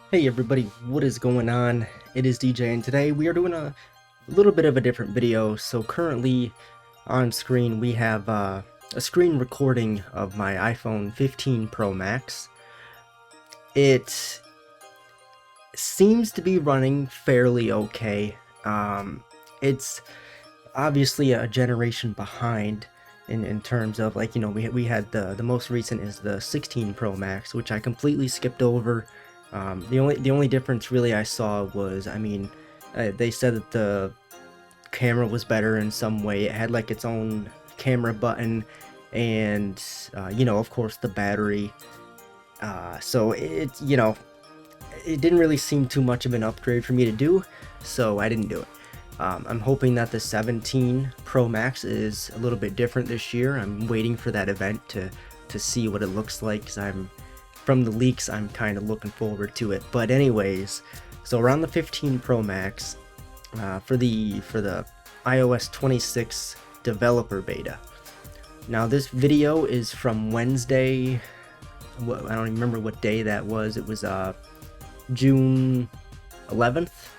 Hey everybody, what is going on? It is DJ, and today we are doing a little bit of a different video. So currently on screen we have a screen recording of my iPhone 15 Pro Max. It seems to be running fairly okay. It's obviously a generation behind in terms of, like, we had the most recent is the 16 Pro Max, which I completely skipped over. The only difference really I saw was, they said that the camera was better in some way. It had like its own camera button, and of course the battery. So it didn't really seem too much of an upgrade for me to do, so I didn't do it. I'm hoping that the 17 Pro Max is a little bit different this year. I'm waiting for that event to see what it looks like, because from the leaks, I'm kind of looking forward to it. But anyways, so around the 15 Pro Max, for the iOS 26 developer beta. Now this video is from Wednesday. I don't even remember what day that was. It was June 11th.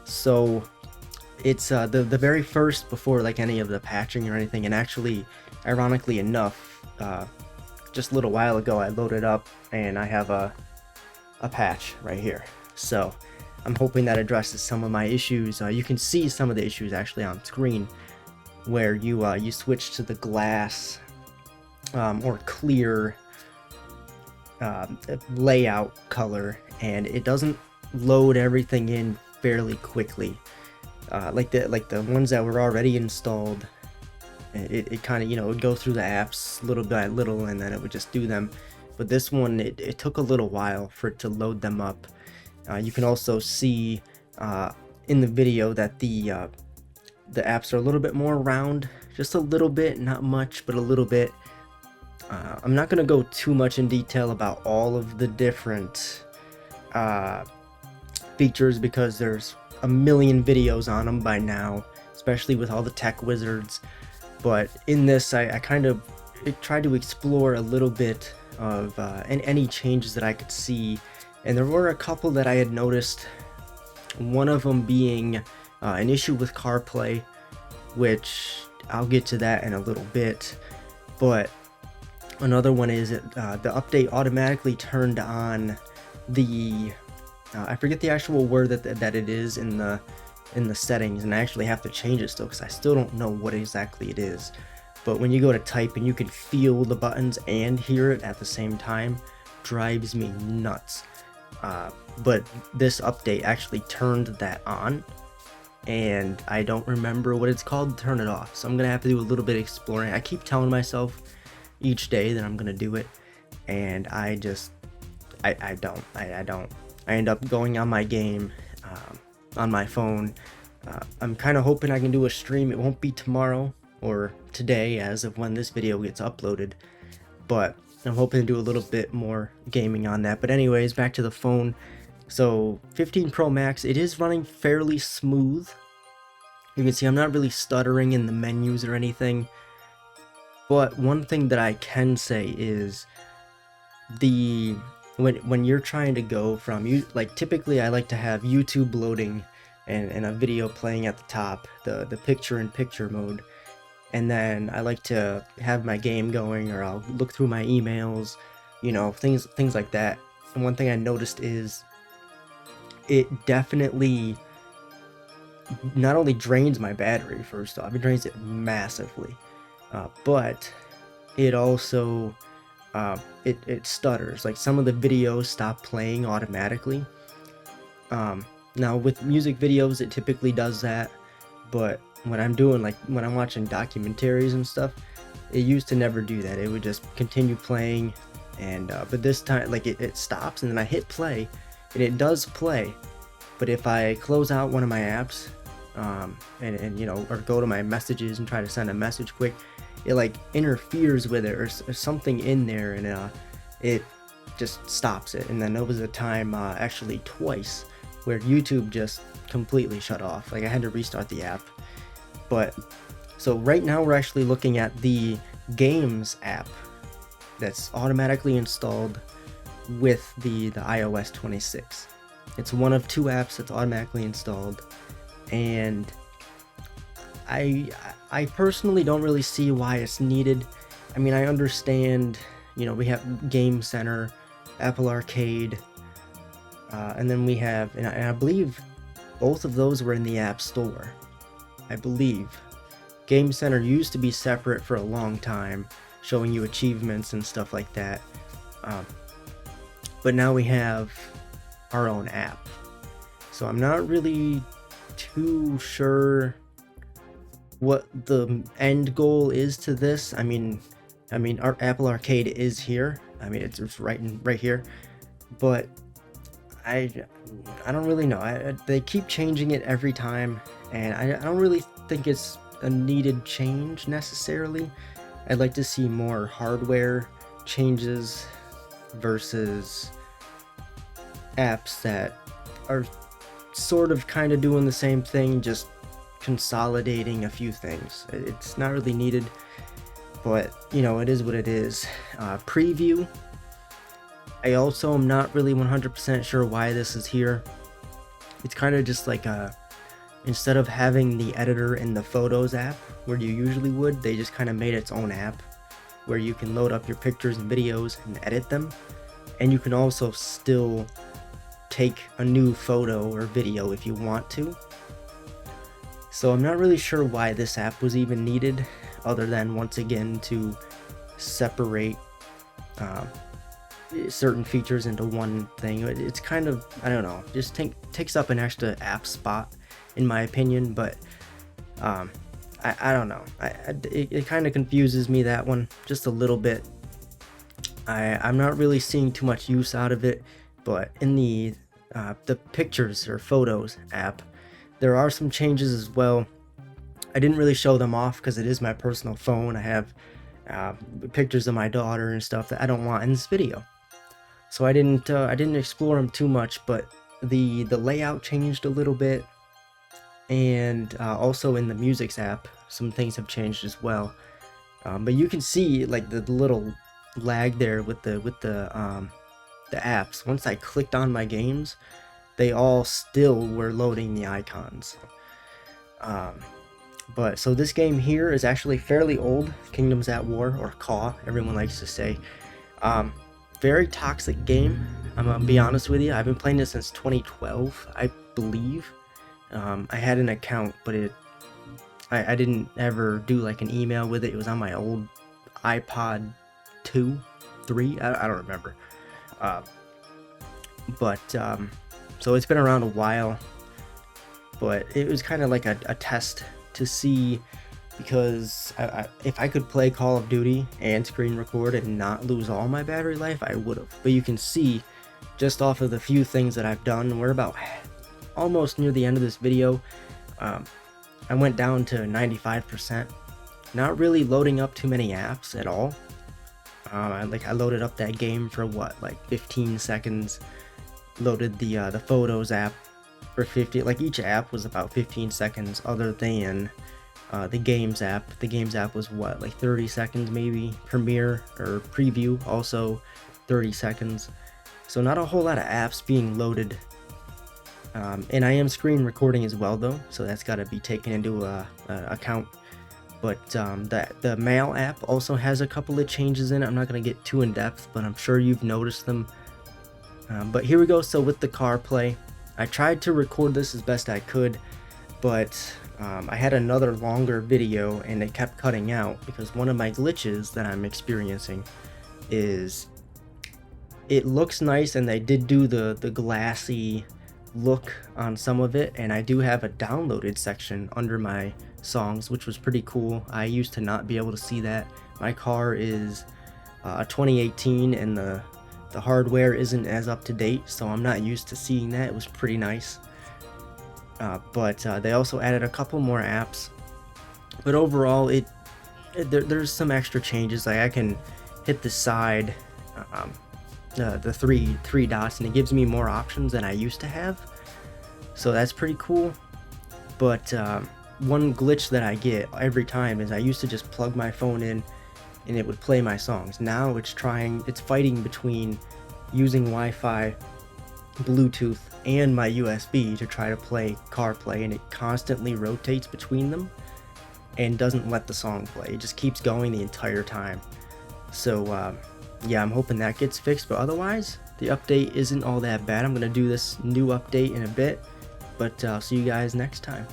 So it's the very first before like any of the patching or anything. And actually, ironically enough, just a little while ago I loaded up and I have a patch right here. So I'm hoping that addresses some of my issues. You can see some of the issues actually on screen, where you switch to the glass or clear layout color, and it doesn't load everything in fairly quickly. Like the ones that were already installed, it kind of, it would go through the apps little by little, and then it would just do them. But this one, it took a little while for it to load them up. You can also see in the video that the apps are a little bit more round, just a little bit, not much, but a little bit. I'm not going to go too much in detail about all of the different features, because there's a million videos on them by now, especially with all the tech wizards. But in this, I tried to explore a little bit of any changes that I could see, and there were a couple that I had noticed. One of them being an issue with CarPlay, which I'll get to that in a little bit. But another one is the update automatically turned on the I forget the actual word that it is in the settings, and I actually have to change it still because I still don't know what exactly it is. But when you go to type and you can feel the buttons and hear it at the same time, drives me nuts. But this update actually turned that on, and I don't remember what it's called to turn it off. So I'm gonna have to do a little bit of exploring. I keep telling myself each day that I'm gonna do it, and I don't. I end up going on my game on my phone. I'm kind of hoping I can do a stream. It won't be tomorrow or today as of when this video gets uploaded, but I'm hoping to do a little bit more gaming on that. But anyways, back to the phone. So 15 Pro Max, it is running fairly smooth. You can see I'm not really stuttering in the menus or anything. But one thing that I can say is when you're trying to go from typically I like to have YouTube loading and a video playing at the top, the picture-in-picture mode, and then I like to have my game going, or I'll look through my emails, things like that. And one thing I noticed is it definitely not only drains my battery, first off, it drains it massively, but it also it stutters. Like, some of the videos stop playing automatically. Now with music videos it typically does that, but when I'm doing, like, when I'm watching documentaries and stuff, it used to never do that. It would just continue playing, and but this time, like, it stops, and then I hit play and it does play. But if I close out one of my apps and or go to my messages and try to send a message quick, it like interferes with it, or something in there, and it just stops it. And then there was a time, actually twice, where YouTube just completely shut off. Like, I had to restart the app. But so right now we're actually looking at the games app that's automatically installed with the iOS 26. It's one of 2 apps that's automatically installed, and I personally don't really see why it's needed. I mean, I understand, you know, we have Game Center, Apple Arcade, and then we have, and I believe both of those were in the App Store. I believe Game Center used to be separate for a long time, showing you achievements and stuff like that. But now we have our own app. So I'm not really too sure what the end goal is to this. I mean our Apple Arcade is here. I mean, it's right here. But I don't really know. They keep changing it every time, and I don't really think it's a needed change necessarily. I'd like to see more hardware changes versus apps that are sort of kind of doing the same thing, just consolidating a few things. It's not really needed, but you know, it is what it is. Preview, I also am not really 100% sure why this is here. It's kind of just like instead of having the editor in the Photos app where you usually would, they just kind of made its own app where you can load up your pictures and videos and edit them, and you can also still take a new photo or video if you want to. So I'm not really sure why this app was even needed, other than once again to separate certain features into one thing. It's kind of, I don't know, just takes up an extra app spot in my opinion, but I don't know. It kind of confuses me, that one, just a little bit. I'm not really seeing too much use out of it, but in the Pictures or Photos app, there are some changes as well. I didn't really show them off because it is my personal phone. I have pictures of my daughter and stuff that I don't want in this video, so I didn't explore them too much. But the layout changed a little bit, and also in the Music app, some things have changed as well. But you can see like the little lag there with the apps. Once I clicked on my games, they all still were loading the icons. But so this game here is actually fairly old, Kingdoms at War, or CAW, everyone likes to say. Very toxic game. I'm gonna be honest with you. I've been playing this since 2012, I believe. I had an account, but I didn't ever do like an email with it. It was on my old iPod 2, 3, I don't remember. So it's been around a while, but it was kind of like a test to see, because if I could play Call of Duty and screen record and not lose all my battery life, I would have. But you can see just off of the few things that I've done, we're about almost near the end of this video. I went down to 95%, not really loading up too many apps at all. I loaded up that game for what, like 15 seconds, loaded the Photos app for 50, like each app was about 15 seconds, other than the Games app. The Games app was what, like 30 seconds maybe. Premiere or Preview also 30 seconds. So not a whole lot of apps being loaded. And I am screen recording as well though, so that's got to be taken into account. But the Mail app also has a couple of changes in it. I'm not going to get too in depth, but I'm sure you've noticed them. But here we go. So with the CarPlay, I tried to record this as best I could, but I had another longer video and it kept cutting out because one of my glitches that I'm experiencing is it looks nice, and they did do the glassy look on some of it, and I do have a downloaded section under my songs, which was pretty cool. I used to not be able to see that. My car is 2018 and the hardware isn't as up to date, so I'm not used to seeing that. It was pretty nice. But they also added a couple more apps, but overall there's some extra changes. Like I can hit the side, the three dots, and it gives me more options than I used to have, so that's pretty cool. But one glitch that I get every time is I used to just plug my phone in and it would play my songs. Now it's fighting between using Wi-Fi, Bluetooth, and my USB to try to play CarPlay, and it constantly rotates between them and doesn't let the song play. It just keeps going the entire time. So yeah, I'm hoping that gets fixed, but otherwise the update isn't all that bad. I'm gonna do this new update in a bit, but I'll see you guys next time.